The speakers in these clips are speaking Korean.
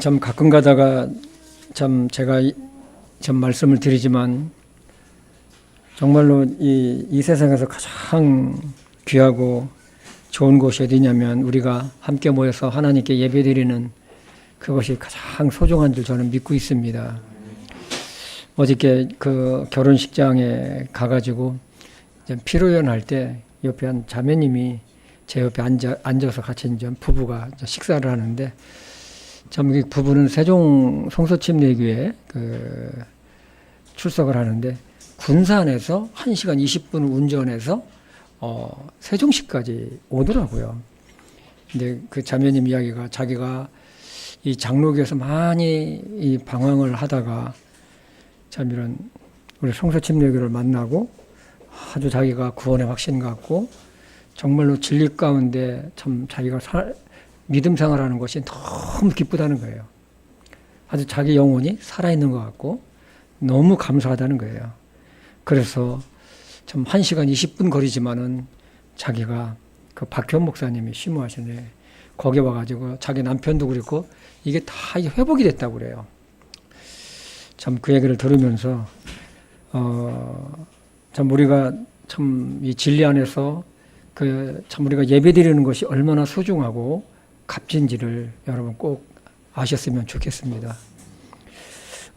참 가끔 가다가 참 제가 참 말씀을 드리지만 정말로 이 세상에서 가장 귀하고 좋은 곳이 어디냐면 우리가 함께 모여서 하나님께 예배드리는 그것이 가장 소중한 줄 저는 믿고 있습니다. 어저께 그 결혼식장에 가가지고 피로연할 때 옆에 한 자매님이 제 옆에 앉아서 같이 이제 부부가 식사를 하는데 참 이 부부는 세종 성서침례교회 출석을 하는데 군산에서 1시간 20분 운전해서 세종시까지 오더라고요. 근데 그 자매님 이야기가 자기가 이 장로교에서 많이 이 방황을 하다가 참 이런 우리 성서침례교를 만나고 아주 자기가 구원의 확신 갖고 정말로 진리 가운데 참 자기가 믿음 생활하는 것이 너무 기쁘다는 거예요. 아주 자기 영혼이 살아있는 것 같고 너무 감사하다는 거예요. 그래서 참 1시간 20분 거리지만은 자기가 그 박현 목사님이 심호하시네. 거기 와가지고 자기 남편도 그랬고 이게 다 회복이 됐다고 그래요. 참 그 얘기를 들으면서 참 우리가 참 이 진리 안에서 참 우리가 예배드리는 것이 얼마나 소중하고 값진지를 여러분 꼭 아셨으면 좋겠습니다.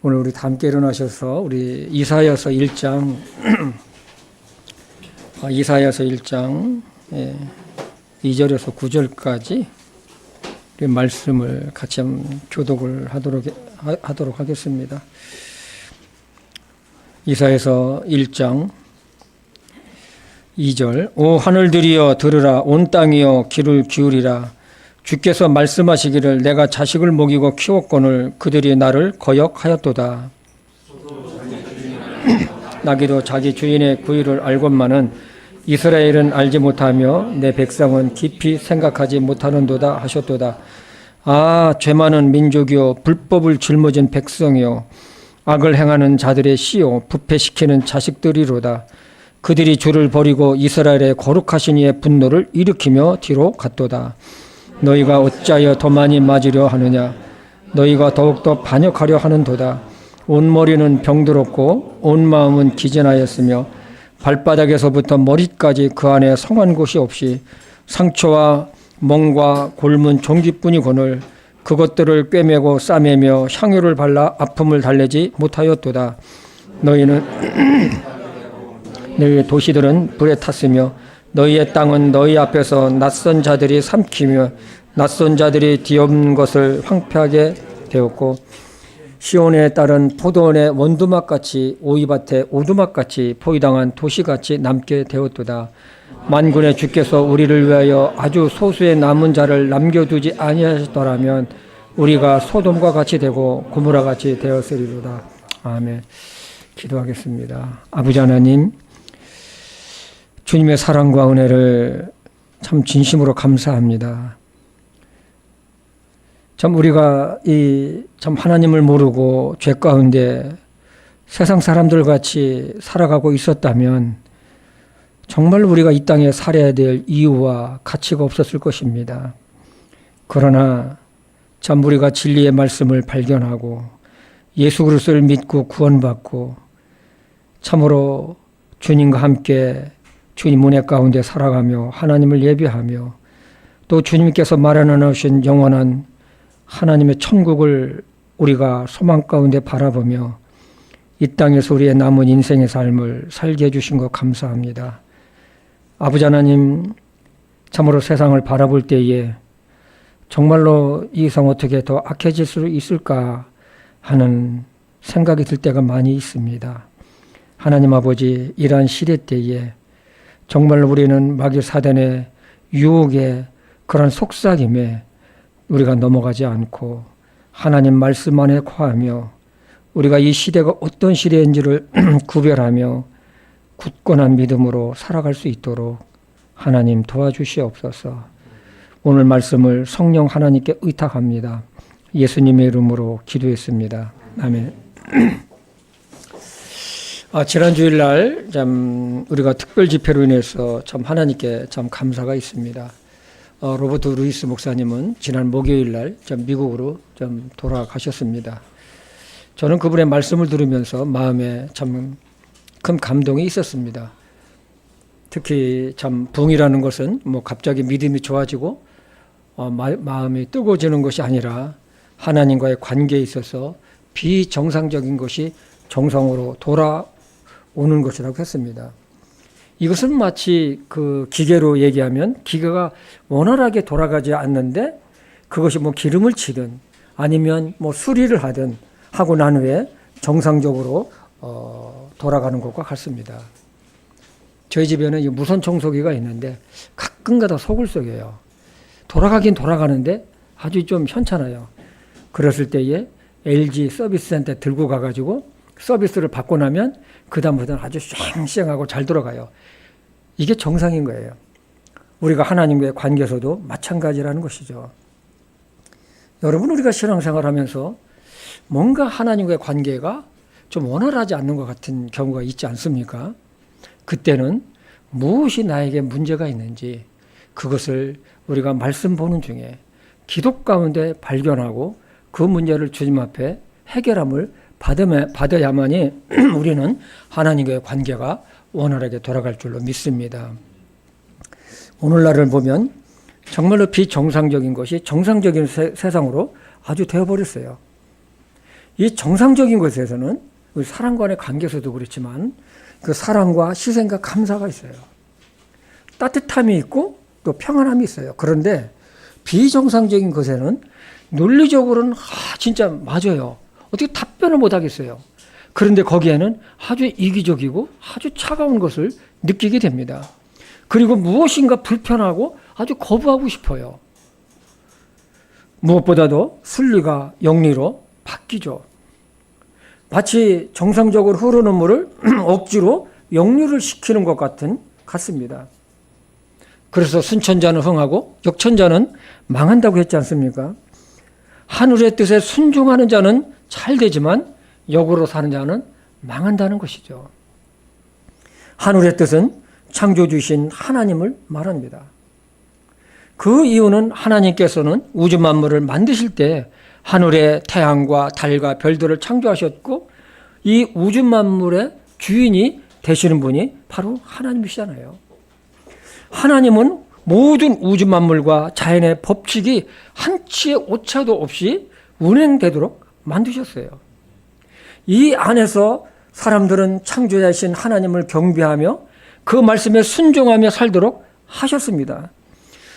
오늘 우리 다 함께 일어나셔서 우리 이사야서 1장 이사야서 1장 2절에서 9절까지 우리 말씀을 같이 교독을 하도록 하겠습니다. 이사야서 1장 2절 오 하늘들이여 들으라 온 땅이여 귀를 기울이라 주께서 말씀하시기를 내가 자식을 먹이고 키웠거늘 그들이 나를 거역하였도다. 나귀도 자기 주인의 구의를 알건만은 이스라엘은 알지 못하며 내 백성은 깊이 생각하지 못하는도다 하셨도다. 아 죄 많은 민족이요 불법을 짊어진 백성이요 악을 행하는 자들의 씨요 부패시키는 자식들이로다. 그들이 주를 버리고 이스라엘의 거룩하신 이의 분노를 일으키며 뒤로 갔도다. 너희가 어찌하여 더 많이 맞으려 하느냐 너희가 더욱더 반역하려 하는도다. 온 머리는 병들었고 온 마음은 기진하였으며 발바닥에서부터 머리까지 그 안에 성한 곳이 없이 상처와 멍과 골문 종기뿐이거늘 그것들을 꿰매고 싸매며 향유를 발라 아픔을 달래지 못하였도다. 너희의 도시들은 불에 탔으며 너희의 땅은 너희 앞에서 낯선 자들이 삼키며 낯선 자들이 뒤엎는 것을 황폐하게 되었고 시온에 따른 포도원의 원두막같이 오이밭의 오두막같이 포위당한 도시같이 남게 되었도다. 만군의 주께서 우리를 위하여 아주 소수의 남은 자를 남겨두지 아니하셨더라면 우리가 소돔과 같이 되고 고모라 같이 되었으리로다. 아멘. 기도하겠습니다. 아버지 하나님 주님의 사랑과 은혜를 참 진심으로 감사합니다. 참 우리가 참 하나님을 모르고 죄 가운데 세상 사람들 같이 살아가고 있었다면 정말 우리가 이 땅에 살아야 될 이유와 가치가 없었을 것입니다. 그러나 참 우리가 진리의 말씀을 발견하고 예수 그리스도를 믿고 구원받고 참으로 주님과 함께 주님 은혜 가운데 살아가며 하나님을 예배하며 또 주님께서 마련해 놓으신 영원한 하나님의 천국을 우리가 소망 가운데 바라보며 이 땅에서 우리의 남은 인생의 삶을 살게 해주신 것 감사합니다. 아버지 하나님 참으로 세상을 바라볼 때에 정말로 이 세상 어떻게 더 악해질 수 있을까 하는 생각이 들 때가 많이 있습니다. 하나님 아버지 이러한 시대 때에 정말로 우리는 마귀 사단의 유혹에 그런 속삭임에 우리가 넘어가지 않고 하나님 말씀 안에 거하며 우리가 이 시대가 어떤 시대인지를 구별하며 굳건한 믿음으로 살아갈 수 있도록 하나님 도와주시옵소서. 오늘 말씀을 성령 하나님께 의탁합니다. 예수님의 이름으로 기도했습니다. 아멘. 지난 주일날 참 우리가 특별 집회로 인해서 참 하나님께 참 감사가 있습니다. 로버트 루이스 목사님은 지난 목요일 날 미국으로 돌아가셨습니다. 저는 그분의 말씀을 들으면서 마음에 참 큰 감동이 있었습니다. 특히 참 부흥이라는 것은 갑자기 믿음이 좋아지고 마음이 뜨거워지는 것이 아니라 하나님과의 관계에 있어서 비정상적인 것이 정상으로 돌아오는 것이라고 했습니다. 이것은 마치 그 기계로 얘기하면 기계가 원활하게 돌아가지 않는데 그것이 기름을 치든 아니면 수리를 하든 하고 난 후에 정상적으로 돌아가는 것과 같습니다. 저희 집에는 무선 청소기가 있는데 가끔가다 속을 썩여요. 돌아가긴 돌아가는데 아주 좀 현찮아요. 그랬을 때에 LG 서비스 센터에 들고 가가지고 서비스를 받고 나면 그 다음부터는 아주 쌩쌩하고 잘 돌아가요. 이게 정상인 거예요. 우리가 하나님과의 관계에서도 마찬가지라는 것이죠. 여러분, 우리가 신앙생활하면서 뭔가 하나님과의 관계가 좀 원활하지 않는 것 같은 경우가 있지 않습니까? 그때는 무엇이 나에게 문제가 있는지 그것을 우리가 말씀 보는 중에 기도 가운데 발견하고 그 문제를 주님 앞에 해결함을 받아야만이 우리는 하나님과의 관계가 원활하게 돌아갈 줄로 믿습니다. 오늘날을 보면 정말로 비정상적인 것이 정상적인 세상으로 아주 되어버렸어요. 이 정상적인 것에서는 사람 간의 관계에서도 그렇지만 그 사랑과 희생과 감사가 있어요. 따뜻함이 있고 또 평안함이 있어요. 그런데 비정상적인 것에는 논리적으로는 진짜 맞아요. 어떻게 답변을 못 하겠어요. 그런데 거기에는 아주 이기적이고 아주 차가운 것을 느끼게 됩니다. 그리고 무엇인가 불편하고 아주 거부하고 싶어요. 무엇보다도 순리가 영리로 바뀌죠. 마치 정상적으로 흐르는 물을 억지로 역류를 시키는 것 같습니다. 그래서 순천자는 흥하고 역천자는 망한다고 했지 않습니까? 하늘의 뜻에 순종하는 자는 잘 되지만 역으로 사는 자는 망한다는 것이죠. 하늘의 뜻은 창조주신 하나님을 말합니다. 그 이유는 하나님께서는 우주 만물을 만드실 때 하늘의 태양과 달과 별들을 창조하셨고 이 우주 만물의 주인이 되시는 분이 바로 하나님이시잖아요. 하나님은 모든 우주 만물과 자연의 법칙이 한치의 오차도 없이 운행되도록 만드셨어요. 이 안에서 사람들은 창조자이신 하나님을 경배하며 그 말씀에 순종하며 살도록 하셨습니다.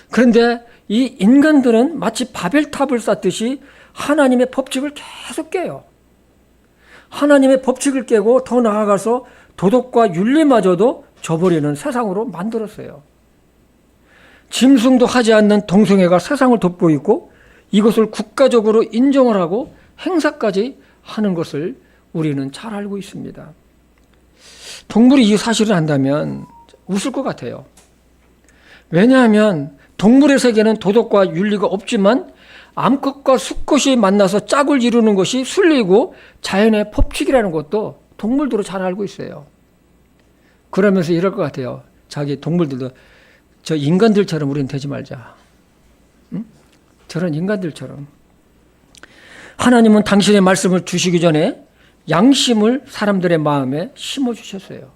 그런데 이 인간들은 마치 바벨탑을 쌓듯이 하나님의 법칙을 계속 깨요. 하나님의 법칙을 깨고 더 나아가서 도덕과 윤리마저도 저버리는 세상으로 만들었어요. 짐승도 하지 않는 동성애가 세상을 덮고 있고 이것을 국가적으로 인정을 하고 행사까지 하는 것을 우리는 잘 알고 있습니다. 동물이 이 사실을 안다면 웃을 것 같아요. 왜냐하면 동물의 세계는 도덕과 윤리가 없지만 암컷과 수컷이 만나서 짝을 이루는 것이 순리이고 자연의 법칙이라는 것도 동물들도 잘 알고 있어요. 그러면서 이럴 것 같아요. 자기 동물들도 저 인간들처럼 우리는 되지 말자. 응? 저런 인간들처럼. 하나님은 당신의 말씀을 주시기 전에 양심을 사람들의 마음에 심어주셨어요.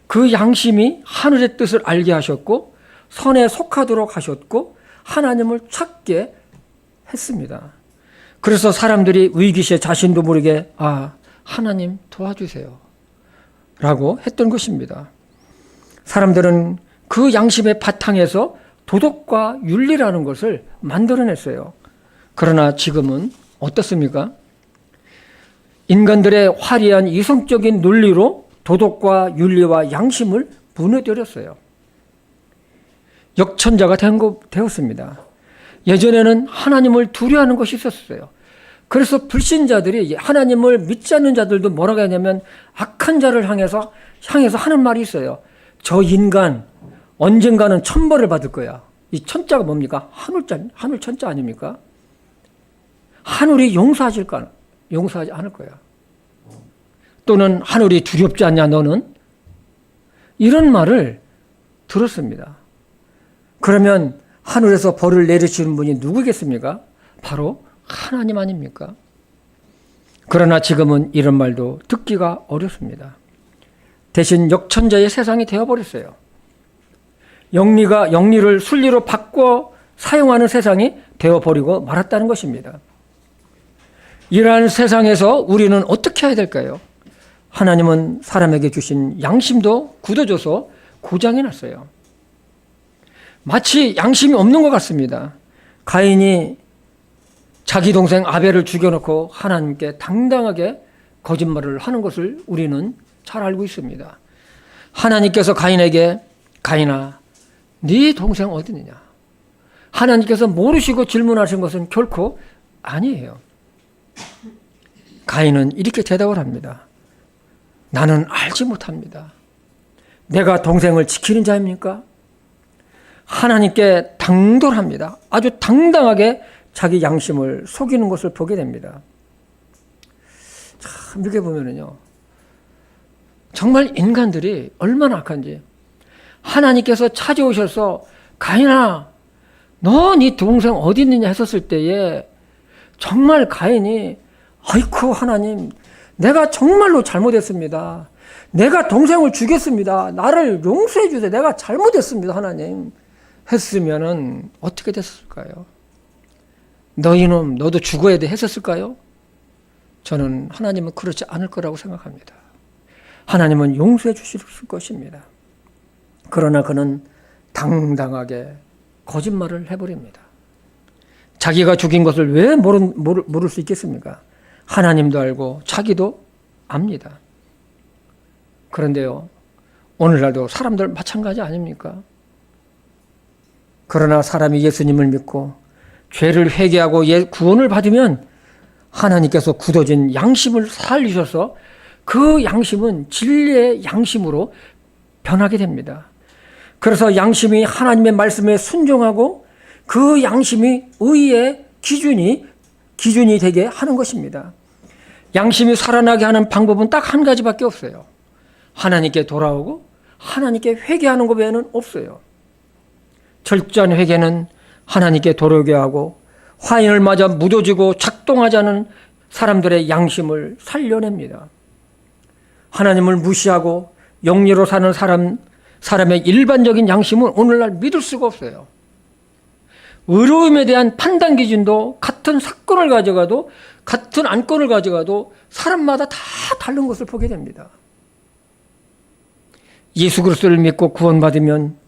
그 양심이 하늘의 뜻을 알게 하셨고 선에 속하도록 하셨고 하나님을 찾게 했습니다. 그래서 사람들이 위기시에 자신도 모르게 하나님 도와주세요 라고 했던 것입니다. 사람들은 그 양심의 바탕에서 도덕과 윤리라는 것을 만들어냈어요. 그러나 지금은 어떻습니까? 인간들의 화려한 이성적인 논리로 도덕과 윤리와 양심을 무너뜨렸어요. 역천자가 되었습니다. 예전에는 하나님을 두려워하는 것이 있었어요. 그래서 불신자들이 하나님을 믿지 않는 자들도 뭐라고 하냐면 악한 자를 향해서 하는 말이 있어요. 저 인간 언젠가는 천벌을 받을 거야. 이 천자가 뭡니까? 하늘 천자 아닙니까? 하늘이 용서하지 않을 거야. 또는 하늘이 두렵지 않냐 너는? 이런 말을 들었습니다. 그러면 하늘에서 벌을 내리시는 분이 누구겠습니까? 바로 하나님 아닙니까? 그러나 지금은 이런 말도 듣기가 어렵습니다. 대신 역천자의 세상이 되어버렸어요. 영리를 순리로 바꿔 사용하는 세상이 되어버리고 말았다는 것입니다. 이러한 세상에서 우리는 어떻게 해야 될까요? 하나님은 사람에게 주신 양심도 굳어져서 고장이 났어요. 마치 양심이 없는 것 같습니다. 가인이 자기 동생 아벨을 죽여놓고 하나님께 당당하게 거짓말을 하는 것을 우리는 잘 알고 있습니다. 하나님께서 가인에게 가인아 네 동생 어디 있느냐? 하나님께서 모르시고 질문하신 것은 결코 아니에요. 가인은 이렇게 대답을 합니다. 나는 알지 못합니다. 내가 동생을 지키는 자입니까? 하나님께 당돌합니다. 아주 당당하게 자기 양심을 속이는 것을 보게 됩니다. 참 이렇게 보면은요, 정말 인간들이 얼마나 악한지. 하나님께서 찾아오셔서 가인아, 너 네 동생 어디 있느냐 했었을 때에 정말 가인이 아이쿠 하나님, 내가 정말로 잘못했습니다. 내가 동생을 죽였습니다. 나를 용서해 주세요. 내가 잘못했습니다. 하나님. 했으면은 어떻게 됐을까요? 너희놈 너도 죽어야 돼 했었을까요? 저는 하나님은 그렇지 않을 거라고 생각합니다. 하나님은 용서해 주실 것입니다. 그러나 그는 당당하게 거짓말을 해버립니다. 자기가 죽인 것을 왜 모를 수 있겠습니까? 하나님도 알고 자기도 압니다. 그런데요, 오늘날도 사람들 마찬가지 아닙니까? 그러나 사람이 예수님을 믿고 죄를 회개하고 구원을 받으면 하나님께서 굳어진 양심을 살리셔서 그 양심은 진리의 양심으로 변하게 됩니다. 그래서 양심이 하나님의 말씀에 순종하고 그 양심이 의의 기준이 되게 하는 것입니다. 양심이 살아나게 하는 방법은 딱 한 가지밖에 없어요. 하나님께 돌아오고 하나님께 회개하는 것 외에는 없어요. 철저한 회개는 하나님께 돌아오게 하고 화인을 맞아 무뎌지고 작동하지 않은 사람들의 양심을 살려냅니다. 하나님을 무시하고 영리로 사는 사람의 일반적인 양심은 오늘날 믿을 수가 없어요. 의로움에 대한 판단 기준도 같은 사건을 가져가도 같은 안건을 가져가도 사람마다 다 다른 것을 보게 됩니다. 예수 그리스도를 믿고 구원받으면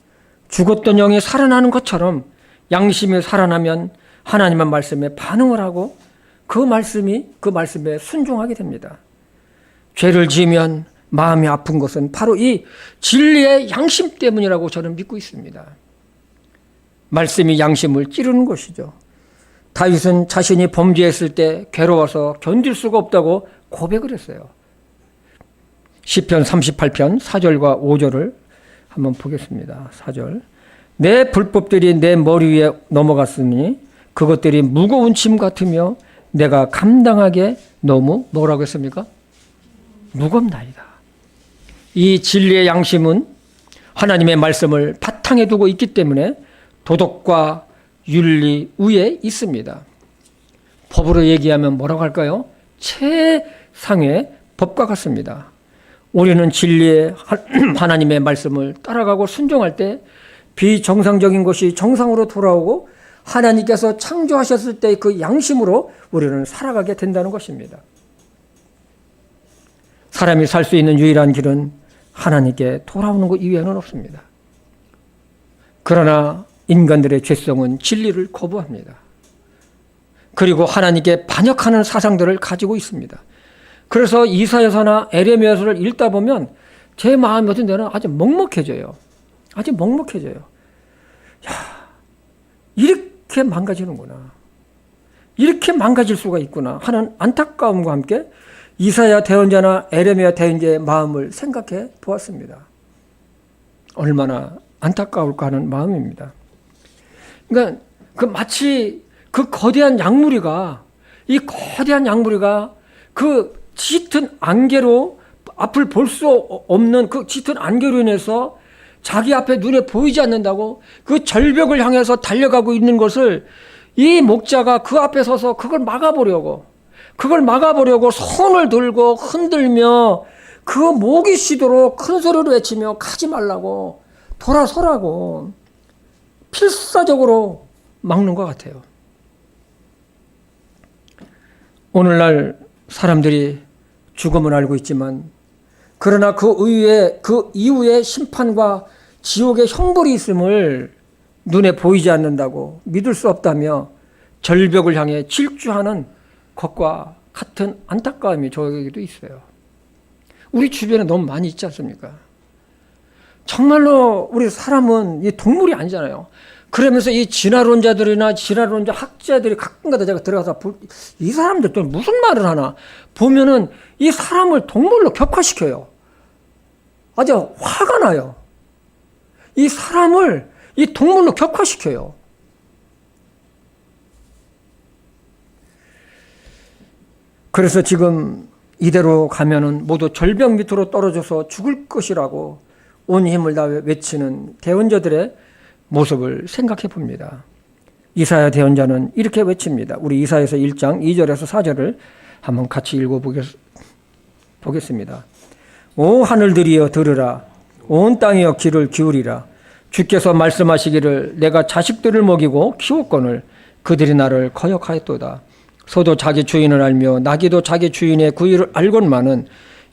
죽었던 영이 살아나는 것처럼 양심이 살아나면 하나님의 말씀에 반응을 하고 그 말씀에 순종하게 됩니다. 죄를 지으면 마음이 아픈 것은 바로 이 진리의 양심 때문이라고 저는 믿고 있습니다. 말씀이 양심을 찌르는 것이죠. 다윗은 자신이 범죄했을 때 괴로워서 견딜 수가 없다고 고백을 했어요. 시편 38편 4절과 5절을 한번 보겠습니다. 4절. 내 불법들이 내 머리 위에 넘어갔으니 그것들이 무거운 짐 같으며 내가 감당하게 너무 뭐라고 했습니까? 무겁나이다. 이 진리의 양심은 하나님의 말씀을 바탕에 두고 있기 때문에 도덕과 윤리 위에 있습니다. 법으로 얘기하면 뭐라고 할까요? 최상의 법과 같습니다. 우리는 진리의 하나님의 말씀을 따라가고 순종할 때 비정상적인 것이 정상으로 돌아오고 하나님께서 창조하셨을 때 그 양심으로 우리는 살아가게 된다는 것입니다. 사람이 살 수 있는 유일한 길은 하나님께 돌아오는 것 이외에는 없습니다. 그러나 인간들의 죄성은 진리를 거부합니다. 그리고 하나님께 반역하는 사상들을 가지고 있습니다. 그래서 이사야서나 에레미야서를 읽다 보면 제 마음이 어떤 데는 아주 먹먹해져요. 아주 먹먹해져요. 야, 이렇게 망가지는구나. 이렇게 망가질 수가 있구나 하는 안타까움과 함께 이사야 대언자나 에레미야 대언자의 마음을 생각해 보았습니다. 얼마나 안타까울까 하는 마음입니다. 그러니까 마치 그 거대한 양무리가 그 짙은 안개로 앞을 볼 수 없는 그 짙은 안개로 인해서 자기 앞에 눈에 보이지 않는다고 그 절벽을 향해서 달려가고 있는 것을 이 목자가 그 앞에 서서 그걸 막아보려고 손을 들고 흔들며 그 목이 쉬도록 큰 소리로 외치며 가지 말라고 돌아서라고 필사적으로 막는 것 같아요. 오늘날 사람들이 죽음을 알고 있지만 그러나 그 이후에 심판과 지옥의 형벌이 있음을 눈에 보이지 않는다고 믿을 수 없다며 절벽을 향해 질주하는 것과 같은 안타까움이 저에게도 있어요. 우리 주변에 너무 많이 있지 않습니까? 정말로 우리 사람은 이 동물이 아니잖아요. 그러면서 이 진화론자들이나 진화론자 학자들이 가끔가다 제가 들어가서 이 사람들 또 무슨 말을 하나 보면은 이 사람을 동물로 격화시켜요. 아주 화가 나요. 이 사람을 이 동물로 격화시켜요. 그래서 지금 이대로 가면은 모두 절벽 밑으로 떨어져서 죽을 것이라고 온 힘을 다해 외치는 대언자들의 모습을 생각해 봅니다. 이사야 대언자는 이렇게 외칩니다. 우리 이사야서 1장 2절에서 4절을 한번 같이 읽어보겠습니다. 오 하늘들이여 들으라. 온 땅이여 귀를 기울이라. 주께서 말씀하시기를 내가 자식들을 먹이고 키웠거늘 그들이 나를 거역하였도다. 소도 자기 주인을 알며 나귀도 자기 주인의 구유를 알건만은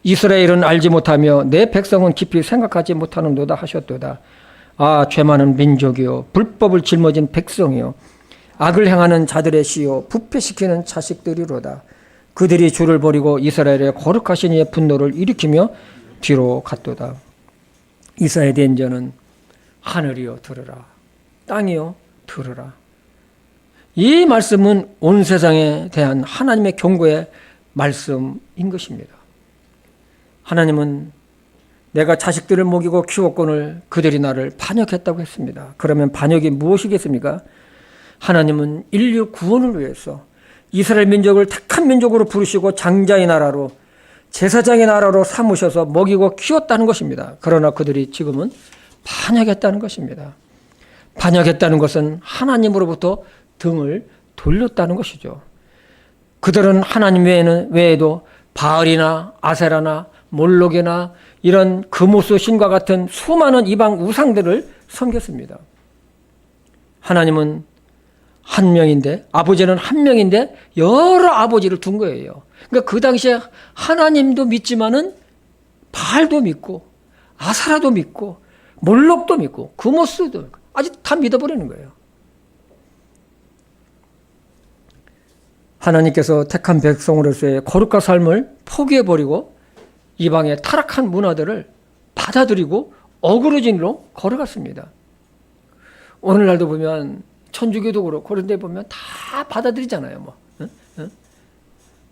이스라엘은 알지 못하며 내 백성은 깊이 생각하지 못하는도다 하셨도다. 아 죄 많은 민족이요 불법을 짊어진 백성이요 악을 행하는 자들의 씨요 부패시키는 자식들이로다. 그들이 주를 버리고 이스라엘의 거룩하신 이의 분노를 일으키며 뒤로 갔도다. 이사야 대언자는 하늘이여 들으라. 땅이여 들으라. 이 말씀은 온 세상에 대한 하나님의 경고의 말씀인 것입니다. 하나님은 내가 자식들을 먹이고 키웠거늘 그들이 나를 반역했다고 했습니다. 그러면 반역이 무엇이겠습니까? 하나님은 인류 구원을 위해서 이스라엘 민족을 택한 민족으로 부르시고 장자의 나라로 제사장의 나라로 삼으셔서 먹이고 키웠다는 것입니다. 그러나 그들이 지금은 반역했다는 것입니다. 반역했다는 것은 하나님으로부터 등을 돌렸다는 것이죠. 그들은 하나님 외에도 바알이나 아세라나 몰록이나 이런 금오수 신과 같은 수많은 이방 우상들을 섬겼습니다. 하나님은 한 명인데, 아버지는 한 명인데 여러 아버지를 둔 거예요. 그러니까 그 당시에 하나님도 믿지만은 바알도 믿고 아사라도 믿고 몰록도 믿고 금오수도 믿고 아직 다 믿어버리는 거예요. 하나님께서 택한 백성으로서의 거룩한 삶을 포기해버리고 이방의 타락한 문화들을 받아들이고 어그러진로 걸어갔습니다. 오늘날도 보면 천주교도 그렇고 그런 데 보면 다 받아들이잖아요.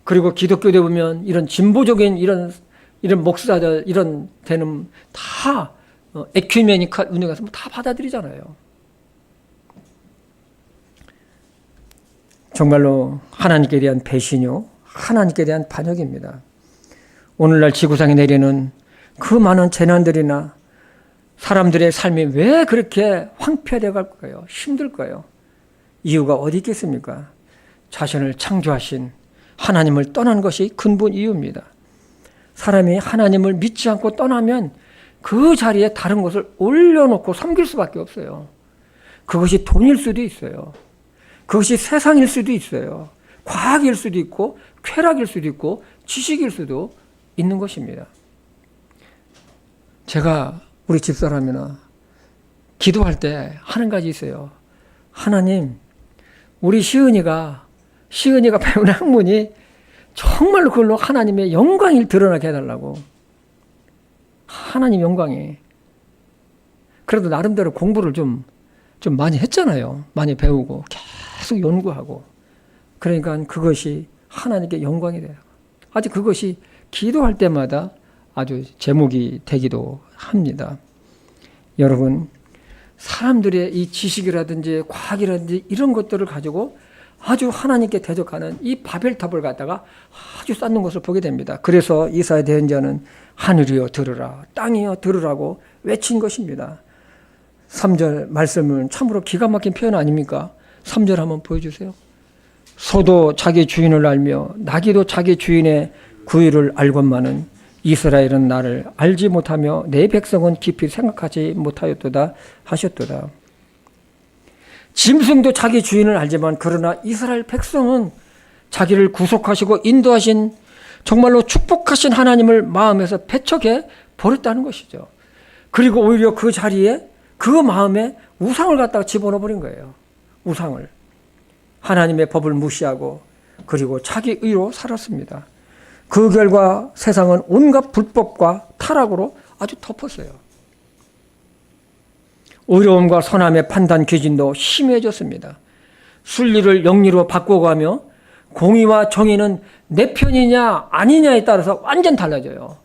그리고 기독교도 보면 이런 진보적인 이런 목사들 이런 데는 다 에큐메니컬 운동에 가서 다 받아들이잖아요. 정말로 하나님께 대한 배신요, 하나님께 대한 반역입니다. 오늘날 지구상에 내리는 그 많은 재난들이나 사람들의 삶이 왜 그렇게 황폐되어 갈까요? 힘들까요? 이유가 어디 있겠습니까? 자신을 창조하신 하나님을 떠난 것이 근본 이유입니다. 사람이 하나님을 믿지 않고 떠나면 그 자리에 다른 것을 올려놓고 섬길 수밖에 없어요. 그것이 돈일 수도 있어요. 그것이 세상일 수도 있어요. 과학일 수도 있고 쾌락일 수도 있고 지식일 수도 있는 것입니다. 제가 우리 집사람이나 기도할 때 하는 가지 있어요. 하나님, 우리 시은이가 배운 학문이 정말로 그걸로 하나님의 영광이 드러나게 해달라고. 하나님 영광이. 그래도 나름대로 공부를 좀 많이 했잖아요. 많이 배우고 계속 연구하고. 그러니까 그것이 하나님께 영광이 돼요. 아직 그것이 기도할 때마다 아주 제목이 되기도 합니다. 여러분, 사람들의 이 지식이라든지 과학이라든지 이런 것들을 가지고 아주 하나님께 대적하는 이 바벨탑을 갖다가 아주 쌓는 것을 보게 됩니다. 그래서 이사야 대언자는 하늘이여 들으라, 땅이여 들으라고 외친 것입니다. 3절 말씀은 참으로 기가 막힌 표현 아닙니까? 3절 한번 보여주세요. 소도 자기 주인을 알며 나귀도 자기 주인의 구유를 알건만은 이스라엘은 나를 알지 못하며 내 백성은 깊이 생각하지 못하였도다 하셨도다. 짐승도 자기 주인을 알지만 그러나 이스라엘 백성은 자기를 구속하시고 인도하신 정말로 축복하신 하나님을 마음에서 배척해 버렸다는 것이죠. 그리고 오히려 그 자리에 그 마음에 우상을 갖다가 집어넣어 버린 거예요. 우상을. 하나님의 법을 무시하고 그리고 자기 의로 살았습니다. 그 결과 세상은 온갖 불법과 타락으로 아주 덮었어요. 의로움과 선함의 판단 기준도 심해졌습니다. 순리를 영리로 바꿔가며 공의와 정의는 내 편이냐 아니냐에 따라서 완전 달라져요.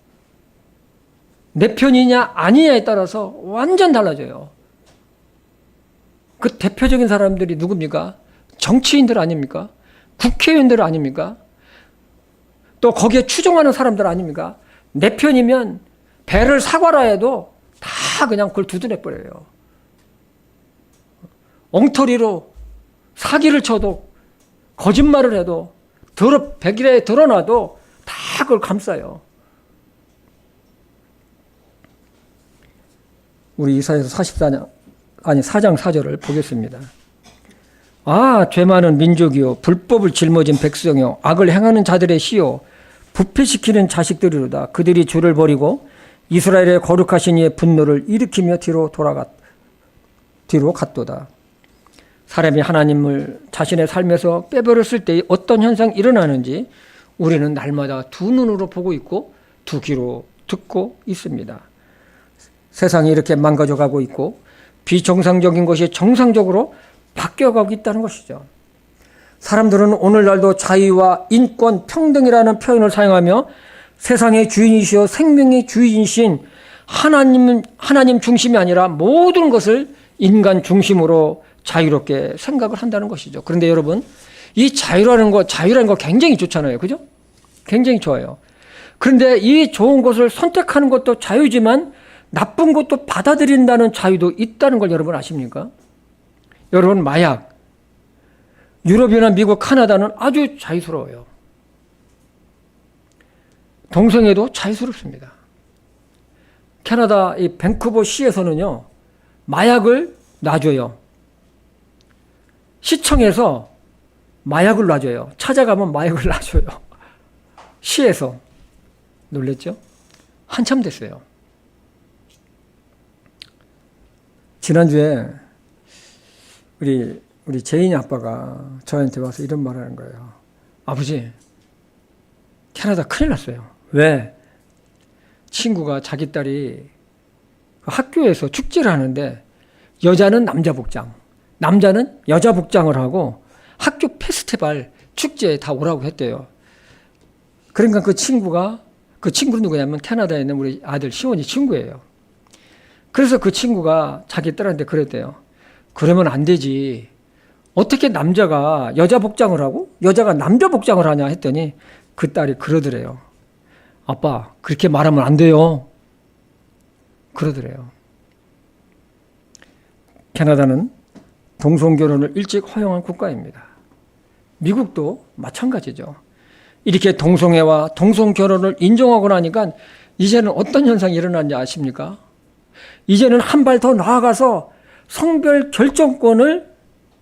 내 편이냐 아니냐에 따라서 완전 달라져요. 그 대표적인 사람들이 누굽니까? 정치인들 아닙니까? 국회의원들 아닙니까? 또 거기에 추종하는 사람들 아닙니까? 내 편이면 배를 사과라 해도 다 그냥 그걸 두둔해버려요. 엉터리로 사기를 쳐도 거짓말을 해도 백일에 드러나도 다 그걸 감싸요. 우리 이사야서 4장 4절을 보겠습니다. 아, 죄 많은 민족이요 불법을 짊어진 백성이요 악을 행하는 자들의 시요 부패시키는 자식들이로다. 그들이 주를 버리고 이스라엘의 거룩하신 이의 분노를 일으키며 뒤로 갔도다. 사람이 하나님을 자신의 삶에서 빼버렸을 때 어떤 현상이 일어나는지 우리는 날마다 두 눈으로 보고 있고 두 귀로 듣고 있습니다. 세상이 이렇게 망가져가고 있고 비정상적인 것이 정상적으로 바뀌어가고 있다는 것이죠. 사람들은 오늘날도 자유와 인권, 평등이라는 표현을 사용하며 세상의 주인이시여 생명의 주인이신 하나님 중심이 아니라 모든 것을 인간 중심으로 자유롭게 생각을 한다는 것이죠. 그런데 여러분, 이 자유라는 거 굉장히 좋잖아요. 그죠? 굉장히 좋아요. 그런데 이 좋은 것을 선택하는 것도 자유지만 나쁜 것도 받아들인다는 자유도 있다는 걸 여러분 아십니까? 여러분, 마약. 유럽이나 미국, 카나다는 아주 자유스러워요. 동성애도 자유스럽습니다. 캐나다 이 밴쿠버 시에서는요, 마약을 놔줘요. 시청에서 마약을 놔줘요. 찾아가면 마약을 놔줘요. 시에서. 놀랬죠? 한참 됐어요. 지난주에 우리 제인이 아빠가 저한테 와서 이런 말 하는 거예요. 아버지, 캐나다 큰일 났어요. 왜? 친구가 자기 딸이 학교에서 축제를 하는데 여자는 남자 복장, 남자는 여자 복장을 하고 학교 페스티벌 축제에 다 오라고 했대요. 그러니까 그 친구는 누구냐면 캐나다에 있는 우리 아들 시원이 친구예요. 그래서 그 친구가 자기 딸한테 그랬대요. 그러면 안 되지. 어떻게 남자가 여자 복장을 하고 여자가 남자 복장을 하냐 했더니 그 딸이 그러더래요. 아빠, 그렇게 말하면 안 돼요. 그러더래요. 캐나다는 동성결혼을 일찍 허용한 국가입니다. 미국도 마찬가지죠. 이렇게 동성애와 동성결혼을 인정하고 나니까 이제는 어떤 현상이 일어났는지 아십니까? 이제는 한 발 더 나아가서 성별 결정권을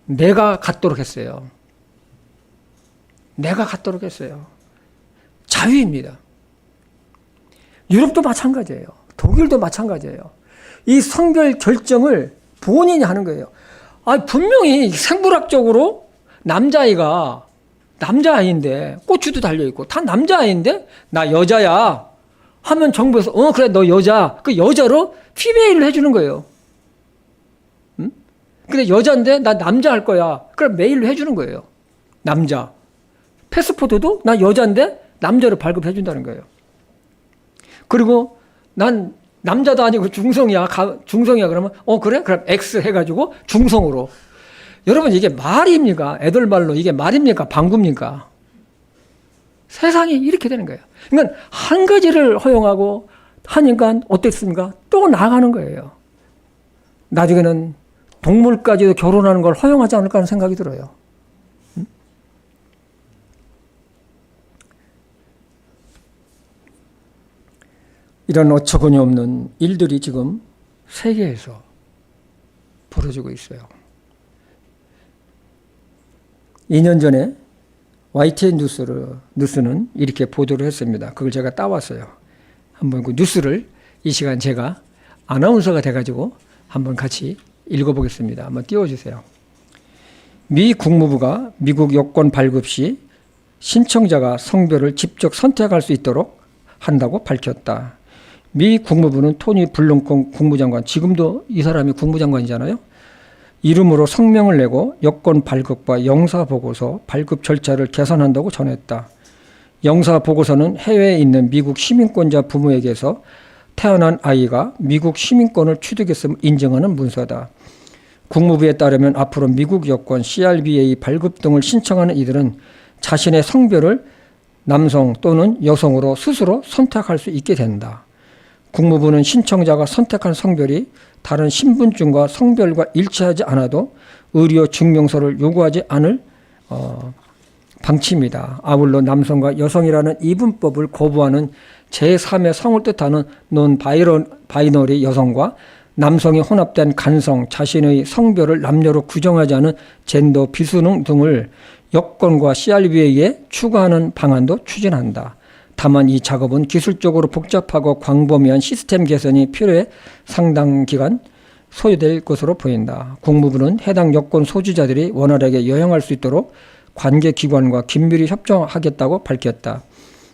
내가 갖도록 했어요. 내가 갖도록 했어요. 자유입니다. 유럽도 마찬가지예요. 독일도 마찬가지예요. 이 성별 결정을 본인이 하는 거예요. 분명히 생물학적으로 남자아이가 남자아이인데 고추도 달려있고 다 남자아이인데 나 여자야 하면 정부에서 그래 너 여자, 그 여자로 피메일을 해주는 거예요. 응? 근데 여자인데 나 남자 할 거야. 그럼 메일로 해주는 거예요. 남자. 패스포드도 나 여자인데 남자로 발급해 준다는 거예요. 그리고 난 남자도 아니고 중성이야 그러면 그래? 그럼 X 해가지고 중성으로. 여러분, 이게 말입니까? 애들 말로 이게 말입니까? 방구입니까? 세상이 이렇게 되는 거예요. 그러니까 한 가지를 허용하고 하니까 어땠습니까? 또 나가는 거예요. 나중에는 동물까지도 결혼하는 걸 허용하지 않을까 하는 생각이 들어요. 이런 어처구니 없는 일들이 지금 세계에서 벌어지고 있어요. 2년 전에 YTN 뉴스는 이렇게 보도를 했습니다. 그걸 제가 따왔어요. 한번 그 뉴스를 이 시간 제가 아나운서가 돼가지고 한번 같이 읽어보겠습니다. 한번 띄워주세요. 미 국무부가 미국 여권 발급 시 신청자가 성별을 직접 선택할 수 있도록 한다고 밝혔다. 미 국무부는 토니 블링컨 국무장관, 지금도 이 사람이 국무장관이잖아요. 이름으로 성명을 내고 여권 발급과 영사보고서 발급 절차를 개선한다고 전했다. 영사보고서는 해외에 있는 미국 시민권자 부모에게서 태어난 아이가 미국 시민권을 취득했음을 인정하는 문서다. 국무부에 따르면 앞으로 미국 여권, CRBA 발급 등을 신청하는 이들은 자신의 성별을 남성 또는 여성으로 스스로 선택할 수 있게 된다. 국무부는 신청자가 선택한 성별이 다른 신분증과 성별과 일치하지 않아도 의료 증명서를 요구하지 않을 방침이다. 아울러 남성과 여성이라는 이분법을 거부하는 제3의 성을 뜻하는 논 바이너리 여성과 남성이 혼합된 간성, 자신의 성별을 남녀로 규정하지 않은 젠더 비순응 등을 여권과 CRBA에 추가하는 방안도 추진한다. 다만 이 작업은 기술적으로 복잡하고 광범위한 시스템 개선이 필요해 상당 기간 소요될 것으로 보인다. 국무부는 해당 여권 소지자들이 원활하게 여행할 수 있도록 관계기관과 긴밀히 협조하겠다고 밝혔다.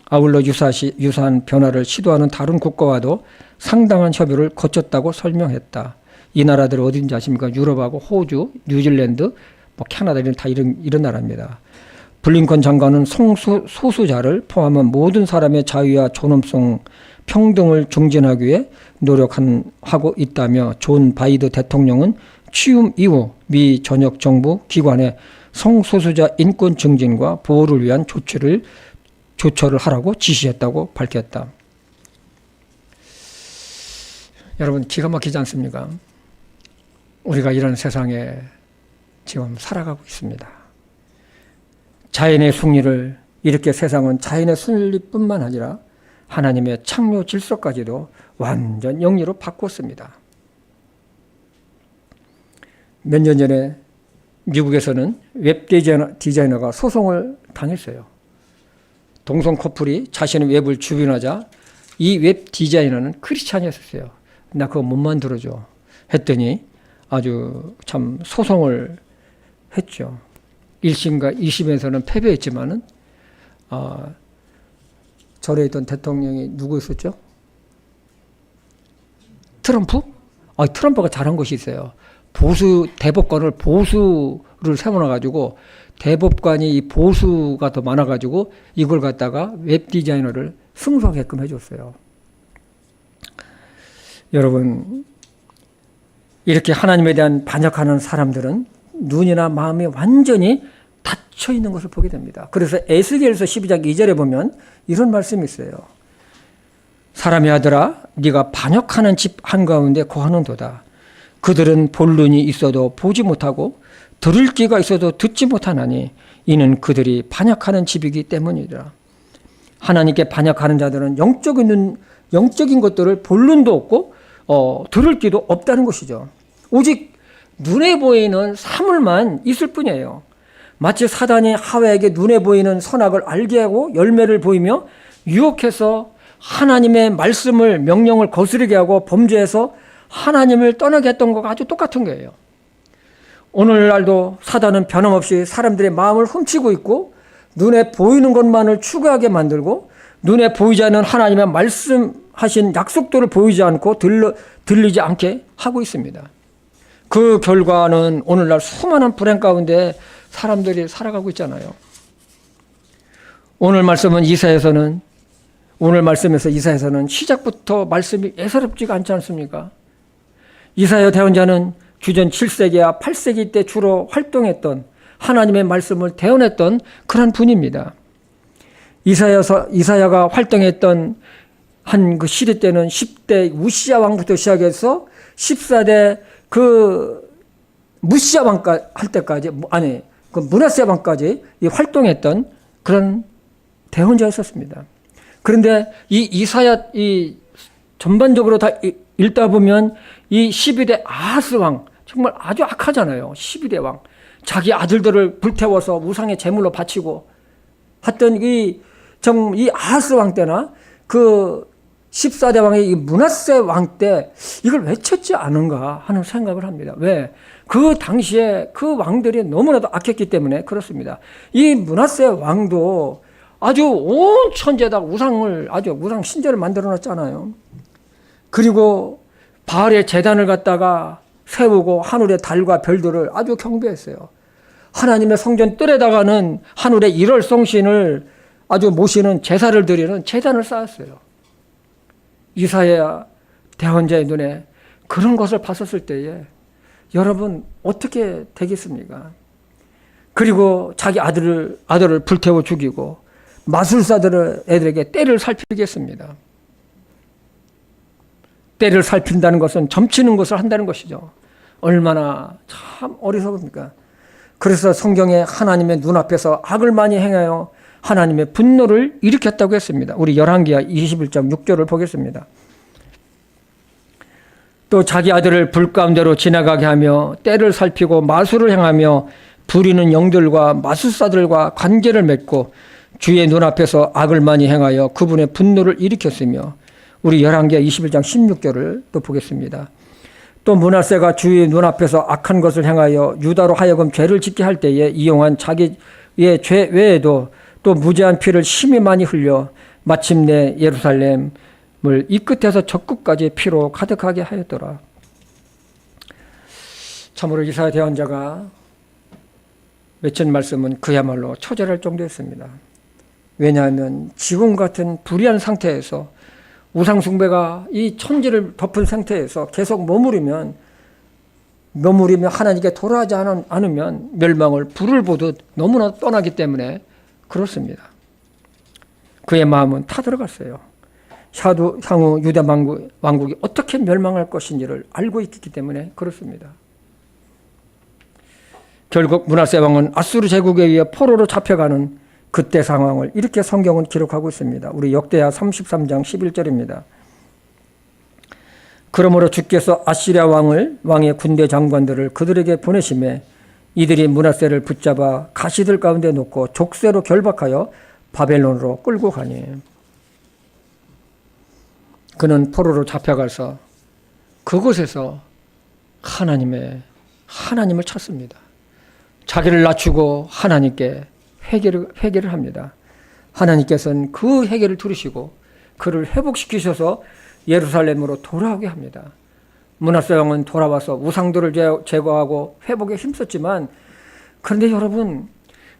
아울러 유사한 변화를 시도하는 다른 국가와도 상당한 협의를 거쳤다고 설명했다. 이 나라들 어딘지 아십니까? 유럽하고 호주, 뉴질랜드, 캐나다 다 이런 나라입니다. 블링컨 장관은 성소수자를 포함한 모든 사람의 자유와 존엄성, 평등을 증진하기 위해 노력하고 있다며 존 바이든 대통령은 취임 이후 미 전역 정부 기관에 성소수자 인권 증진과 보호를 위한 조처를 하라고 지시했다고 밝혔다. 여러분 기가 막히지 않습니까? 우리가 이런 세상에 지금 살아가고 있습니다. 자연의 승리를 이렇게 세상은 자연의 순리뿐만 아니라 하나님의 창조 질서까지도 완전 영리로 바꿨습니다. 몇 년 전에 미국에서는 웹 디자이너가 소송을 당했어요. 동성 커플이 자신의 웹을 주변하자 이 웹 디자이너는 크리스찬이었어요. 나 그거 못 만들어줘 했더니 아주 참 소송을 했죠. 1심과 2심에서는 패배했지만은 절에 있던 대통령이 누구였었죠? 트럼프? 트럼프가 잘한 것이 있어요. 대법관을 보수를 세워놔가지고 대법관이 이 보수가 더 많아가지고 이걸 갖다가 웹 디자이너를 승소하게끔 해줬어요. 여러분, 이렇게 하나님에 대한 반역하는 사람들은 눈이나 마음이 완전히 닫혀 있는 것을 보게 됩니다. 그래서 에스겔서 12장 2절에 보면 이런 말씀이 있어요. 사람의 아들아, 네가 반역하는 집 한가운데 거하는도다. 그들은 볼 눈이 있어도 보지 못하고 들을 귀가 있어도 듣지 못하나니 이는 그들이 반역하는 집이기 때문이라. 하나님께 반역하는 자들은 영적인 것들을 볼 눈도 없고 들을 귀도 없다는 것이죠. 오직 눈에 보이는 사물만 있을 뿐이에요. 마치 사단이 하와에게 눈에 보이는 선악을 알게 하고 열매를 보이며 유혹해서 하나님의 말씀을 명령을 거스르게 하고 범죄해서 하나님을 떠나게 했던 것과 아주 똑같은 거예요. 오늘날도 사단은 변함없이 사람들의 마음을 훔치고 있고 눈에 보이는 것만을 추구하게 만들고 눈에 보이지 않는 하나님의 말씀하신 약속들을 보이지 않고 들리지 않게 하고 있습니다. 그 결과는 오늘날 수많은 불행 가운데 사람들이 살아가고 있잖아요. 오늘 말씀에서 이사야서는 시작부터 말씀이 예사롭지가 않지 않습니까? 이사야 대언자는 주전 7세기와 8세기 때 주로 활동했던 하나님의 말씀을 대언했던 그런 분입니다. 이사야가 활동했던 한 그 시대 때는 10대 우시야 왕부터 시작해서 14대 그 무시아 왕까 할 때까지 아니 그 므낫세 왕까지 활동했던 그런 대언자였었습니다. 그런데 이 이사야 이 전반적으로 다 읽다 보면 이 12대 아하스 왕 정말 아주 악하잖아요. 12대 왕 자기 아들들을 불태워서 우상의 제물로 바치고 했던 이 아하스 왕 때나 그 14대 왕의 이 므낫세 왕 때 이걸 외쳤지 않은가 하는 생각을 합니다. 왜? 그 당시에 그 왕들이 너무나도 악했기 때문에 그렇습니다. 이 므낫세 왕도 아주 온 천지에다가 우상 신전을 만들어 놨잖아요. 그리고 바알의 제단을 갖다가 세우고 하늘의 달과 별들을 아주 경배했어요. 하나님의 성전 뜰에다가는 하늘의 일월성신을 아주 모시는 제사를 드리는 제단을 쌓았어요. 이사야 대언자의 눈에 그런 것을 봤었을 때에 여러분 어떻게 되겠습니까? 그리고 자기 아들을 불태워 죽이고 마술사들의 애들에게 때를 살피겠습니다. 때를 살핀다는 것은 점치는 것을 한다는 것이죠. 얼마나 참 어리석습니까? 그래서 성경에 하나님의 눈앞에서 악을 많이 행하여 하나님의 분노를 일으켰다고 했습니다. 우리 열왕기하 21장 6절을 보겠습니다. 또 자기 아들을 불 가운데로 지나가게 하며 때를 살피고 마술을 행하며 부리는 영들과 마술사들과 관계를 맺고 주의 눈앞에서 악을 많이 행하여 그분의 분노를 일으켰으며 우리 열왕기하 21장 16절을 또 보겠습니다. 또 므낫세가 주의 눈앞에서 악한 것을 행하여 유다로 하여금 죄를 짓게 할 때에 이용한 자기의 죄 외에도 또 무죄한 피를 심히 많이 흘려 마침내 예루살렘을 이 끝에서 저 끝까지 피로 가득하게 하였더라. 참으로 이사야 대언자가 맺힌 말씀은 그야말로 처절할 정도였습니다. 왜냐하면 지금 같은 불의한 상태에서 우상 숭배가 이 천지를 덮은 상태에서 계속 머무르면 하나님께 돌아가지 않으면 멸망을 불을 보듯 너무나 떠나기 때문에 그렇습니다. 그의 마음은 타들어갔어요. 향후 유다 왕국이 어떻게 멸망할 것인지를 알고 있기 때문에 그렇습니다. 결국 므낫세 왕은 아수르 제국에 의해 포로로 잡혀가는 그때 상황을 이렇게 성경은 기록하고 있습니다. 우리 역대하 33장 11절입니다. 그러므로 주께서 아시리아 왕의 군대 장관들을 그들에게 보내심에 이들이 므낫세를 붙잡아 가시들 가운데 놓고 족쇄로 결박하여 바벨론으로 끌고 가니 그는 포로로 잡혀가서 그곳에서 하나님을 찾습니다. 자기를 낮추고 하나님께 회개를 합니다. 하나님께서는 그 회개를 들으시고 그를 회복시키셔서 예루살렘으로 돌아오게 합니다. 므낫세 왕은 돌아와서 우상들을 제거하고 회복에 힘썼지만 그런데 여러분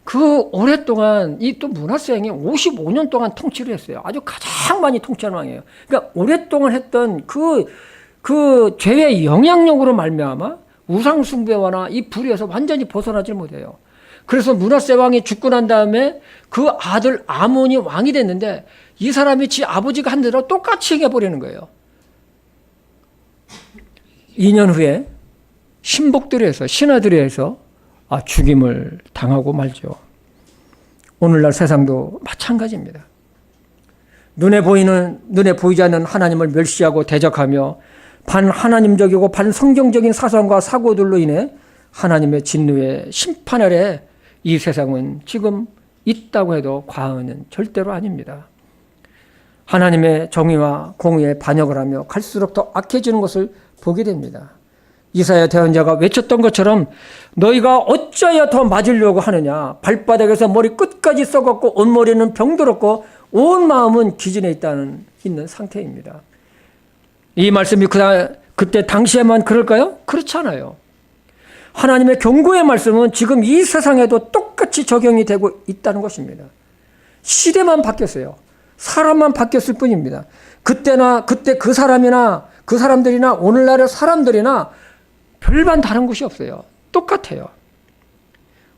그 오랫동안 이 또 므낫세 왕이 55년 동안 통치를 했어요. 아주 가장 많이 통치한 왕이에요. 그러니까 오랫동안 했던 그 죄의 영향력으로 말미암아 우상 숭배와나 이 불의에서 완전히 벗어나질 못해요. 그래서 므낫세 왕이 죽고 난 다음에 그 아들 아몬이 왕이 됐는데 이 사람이 지 아버지가 한 대로 똑같이 행해버리는 거예요. 2년 후에 신하들에서 죽임을 당하고 말죠. 오늘날 세상도 마찬가지입니다. 눈에 보이지 않는 하나님을 멸시하고 대적하며 반하나님적이고 반성경적인 사상과 사고들로 인해 하나님의 진노의 심판 아래 이 세상은 지금 있다고 해도 과언은 절대로 아닙니다. 하나님의 정의와 공의에 반역을 하며 갈수록 더 악해지는 것을 보게 됩니다. 이사야 대언자가 외쳤던 것처럼 너희가 어찌하여 더 맞으려고 하느냐. 발바닥에서 머리 끝까지 썩었고 온머리는 병들었고 온 마음은 기진해 있는 상태입니다. 이 말씀이 그때 당시에만 그럴까요? 그렇지 않아요. 하나님의 경고의 말씀은 지금 이 세상에도 똑같이 적용이 되고 있다는 것입니다. 시대만 바뀌었어요. 사람만 바뀌었을 뿐입니다. 그때 그 사람들이나 오늘날의 사람들이나 별반 다른 것이 없어요. 똑같아요.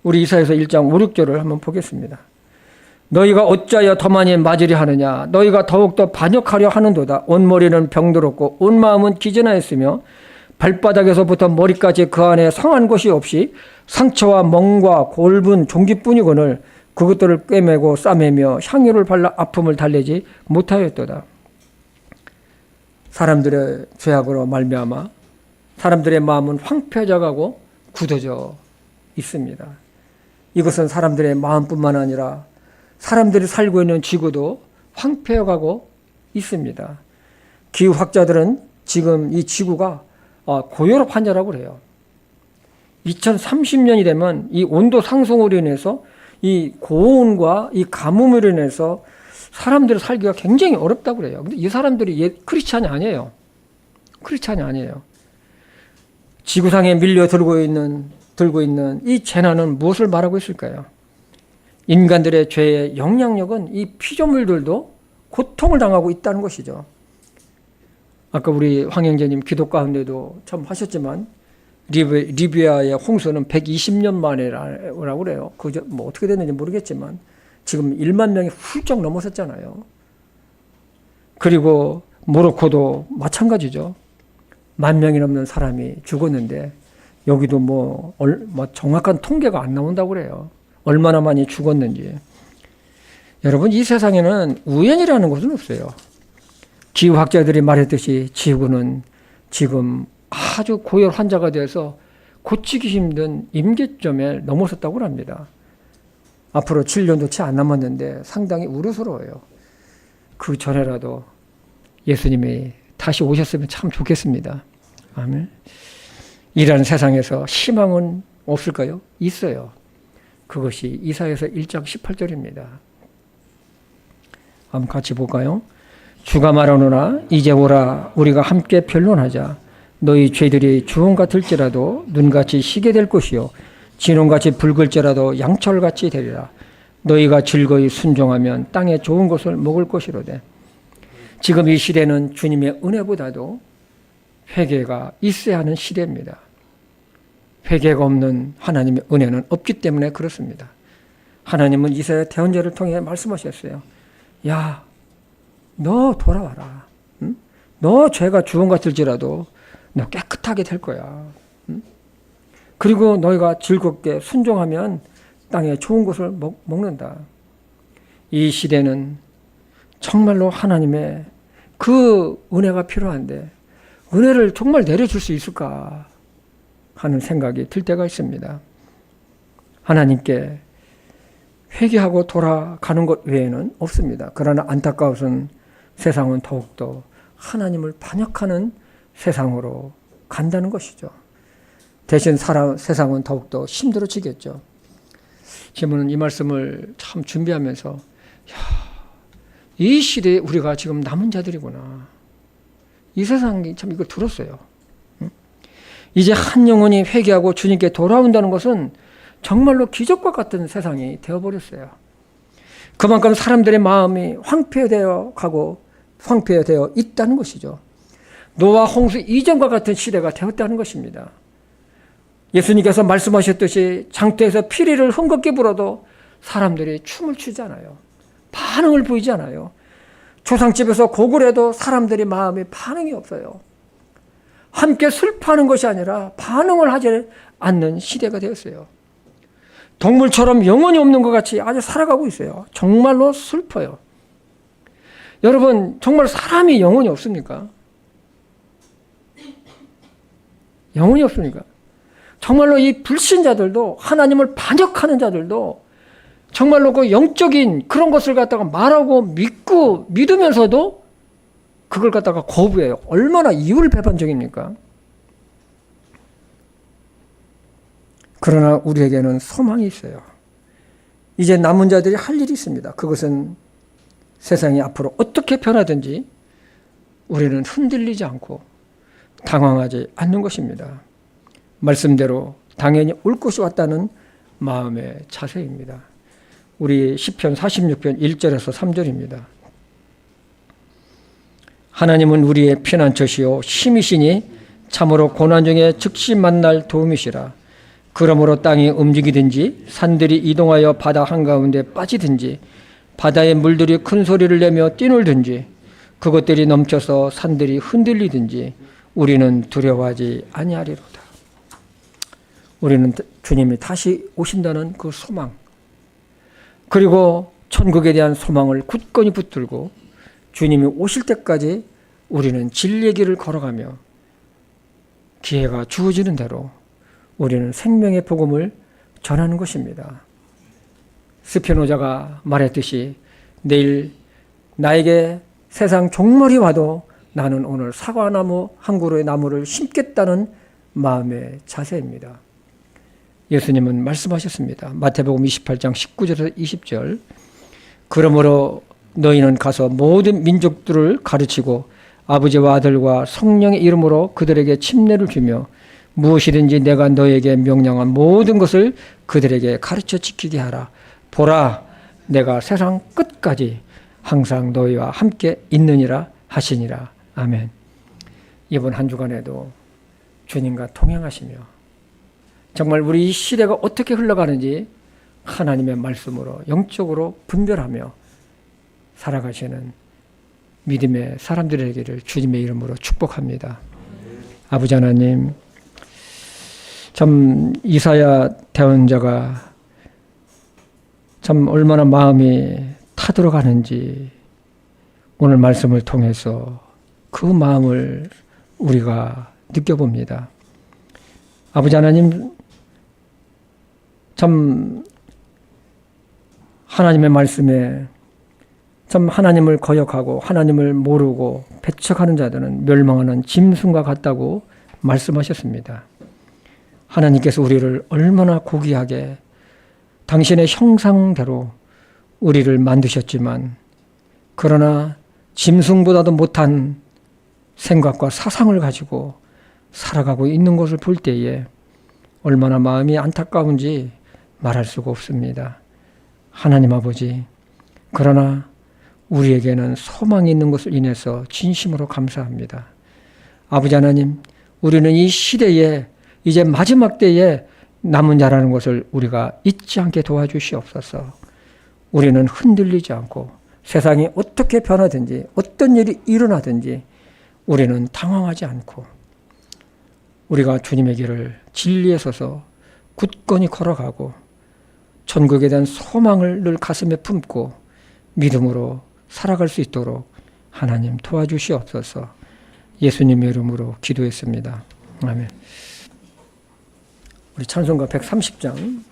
우리 이사야서 1장 5, 6절을 한번 보겠습니다. 너희가 어찌하여 더 많이 맞으려 하느냐. 너희가 더욱더 반역하려 하는도다. 온 머리는 병들었고 온 마음은 기진하였으며 발바닥에서부터 머리까지 그 안에 상한 것이 없이 상처와 멍과 골분 종기뿐이거늘 그것들을 꿰매고 싸매며 향유를 발라 아픔을 달래지 못하였도다. 사람들의 죄악으로 말미암아 사람들의 마음은 황폐해져가고 굳어져 있습니다. 이것은 사람들의 마음뿐만 아니라 사람들이 살고 있는 지구도 황폐해가고 있습니다. 기후학자들은 지금 이 지구가 고열압 환자라고 그래요. 2030년이 되면 이 온도 상승으로 인해서 이 고온과 이 가뭄으로 인해서 사람들이 살기가 굉장히 어렵다고 그래요. 근데 이 사람들이 크리스찬이 아니에요. 크리스찬이 아니에요. 지구상에 밀려 들고 있는 이 재난은 무엇을 말하고 있을까요? 인간들의 죄의 영향력은 이 피조물들도 고통을 당하고 있다는 것이죠. 아까 우리 황영재님 기도 가운데도 참 하셨지만 리비아의 홍수는 120년 만이라고 그래요. 그저 뭐 어떻게 됐는지 모르겠지만 지금 1만 명이 훌쩍 넘어섰잖아요. 그리고 모로코도 마찬가지죠. 10,000명이 넘는 사람이 죽었는데 여기도 뭐 정확한 통계가 안 나온다고 그래요. 얼마나 많이 죽었는지. 여러분, 이 세상에는 우연이라는 것은 없어요. 기후학자들이 말했듯이 지구는 지금 아주 고열 환자가 되어서 고치기 힘든 임계점에 넘어섰다고 합니다. 앞으로 7년도 채 안 남았는데 상당히 우려스러워요. 그 전에라도 예수님이 다시 오셨으면 참 좋겠습니다. 아멘. 이라는 세상에서 희망은 없을까요? 있어요. 그것이 이사야서 1장 18절입니다. 한번 같이 볼까요? 주가 말하노라 이제 오라 우리가 함께 변론하자. 너희 죄들이 주홍 같을지라도 눈같이 희게 될 것이요 진홍같이 붉을지라도 양철같이 되리라. 너희가 즐거이 순종하면 땅에 좋은 것을 먹을 것이로되. 지금 이 시대는 주님의 은혜보다도 회개가 있어야 하는 시대입니다. 회개가 없는 하나님의 은혜는 없기 때문에 그렇습니다. 하나님은 이사야 대언자를 통해 말씀하셨어요. 야, 너 돌아와라. 응? 너 죄가 주홍 같을지라도 너 깨끗하게 될 거야. 응? 그리고 너희가 즐겁게 순종하면 땅에 좋은 것을 먹는다. 이 시대는 정말로 하나님의 그 은혜가 필요한데 은혜를 정말 내려줄 수 있을까 하는 생각이 들 때가 있습니다. 하나님께 회개하고 돌아가는 것 외에는 없습니다. 그러나 안타까워서는 세상은 더욱더 하나님을 반역하는 세상으로 간다는 것이죠. 대신 세상은 더욱더 힘들어지겠죠. 지금은 이 말씀을 참 준비하면서 이 시대에 우리가 지금 남은 자들이구나. 이 세상이 참 이걸 들었어요. 이제 한 영혼이 회개하고 주님께 돌아온다는 것은 정말로 기적과 같은 세상이 되어버렸어요. 그만큼 사람들의 마음이 황폐되어 있다는 것이죠. 노아 홍수 이전과 같은 시대가 되었다는 것입니다. 예수님께서 말씀하셨듯이 장터에서 피리를 흥겁게 불어도 사람들이 춤을 추잖아요. 반응을 보이지 않아요. 조상집에서 고글해도 사람들이 마음에 반응이 없어요. 함께 슬퍼하는 것이 아니라 반응을 하지 않는 시대가 되었어요. 동물처럼 영혼이 없는 것 같이 아주 살아가고 있어요. 정말로 슬퍼요. 여러분, 정말 사람이 영혼이 없습니까? 영혼이 없습니까? 정말로 이 불신자들도 하나님을 반역하는 자들도 정말로 그 영적인 그런 것을 갖다가 말하고 믿으면서도 그걸 갖다가 거부해요. 얼마나 이율배반적입니까? 그러나 우리에게는 소망이 있어요. 이제 남은 자들이 할 일이 있습니다. 그것은 세상이 앞으로 어떻게 변하든지 우리는 흔들리지 않고 당황하지 않는 것입니다. 말씀대로 당연히 올 것이 왔다는 마음의 자세입니다. 우리 시편 46편 1절에서 3절입니다. 하나님은 우리의 피난처시요 힘이시니 참으로 고난 중에 즉시 만날 도움이시라. 그러므로 땅이 움직이든지 산들이 이동하여 바다 한가운데 빠지든지 바다의 물들이 큰 소리를 내며 뛰놀든지 그것들이 넘쳐서 산들이 흔들리든지 우리는 두려워하지 아니하리로다. 우리는 주님이 다시 오신다는 그 소망, 그리고 천국에 대한 소망을 굳건히 붙들고 주님이 오실 때까지 우리는 진리의 길을 걸어가며 기회가 주어지는 대로 우리는 생명의 복음을 전하는 것입니다. 스피노자가 말했듯이 내일 나에게 세상 종말이 와도 나는 오늘 사과나무 한 그루의 나무를 심겠다는 마음의 자세입니다. 예수님은 말씀하셨습니다. 마태복음 28장 19절에서 20절. 그러므로 너희는 가서 모든 민족들을 가르치고 아버지와 아들과 성령의 이름으로 그들에게 침례를 주며 무엇이든지 내가 너에게 명령한 모든 것을 그들에게 가르쳐 지키게 하라. 보라, 내가 세상 끝까지 항상 너희와 함께 있느니라 하시니라. 아멘. 이번 한 주간에도 주님과 동행하시며 정말 우리 이 시대가 어떻게 흘러가는지 하나님의 말씀으로 영적으로 분별하며 살아가시는 믿음의 사람들에게를 주님의 이름으로 축복합니다. 아버지 하나님, 참 이사야 대언자가 참 얼마나 마음이 타들어가는지 오늘 말씀을 통해서 그 마음을 우리가 느껴봅니다. 아버지 하나님, 참 하나님의 말씀에 참 하나님을 거역하고 하나님을 모르고 배척하는 자들은 멸망하는 짐승과 같다고 말씀하셨습니다. 하나님께서 우리를 얼마나 고귀하게 당신의 형상대로 우리를 만드셨지만 그러나 짐승보다도 못한 생각과 사상을 가지고 살아가고 있는 것을 볼 때에 얼마나 마음이 안타까운지 말할 수가 없습니다. 하나님 아버지, 그러나 우리에게는 소망이 있는 것을 인해서 진심으로 감사합니다. 아버지 하나님, 우리는 이 시대에 이제 마지막 때에 남은 자라는 것을 우리가 잊지 않게 도와주시옵소서. 우리는 흔들리지 않고 세상이 어떻게 변하든지 어떤 일이 일어나든지 우리는 당황하지 않고 우리가 주님의 길을 진리에 서서 굳건히 걸어가고 천국에 대한 소망을 늘 가슴에 품고 믿음으로 살아갈 수 있도록 하나님 도와주시옵소서. 예수님의 이름으로 기도했습니다. 아멘. 우리 찬송가 130장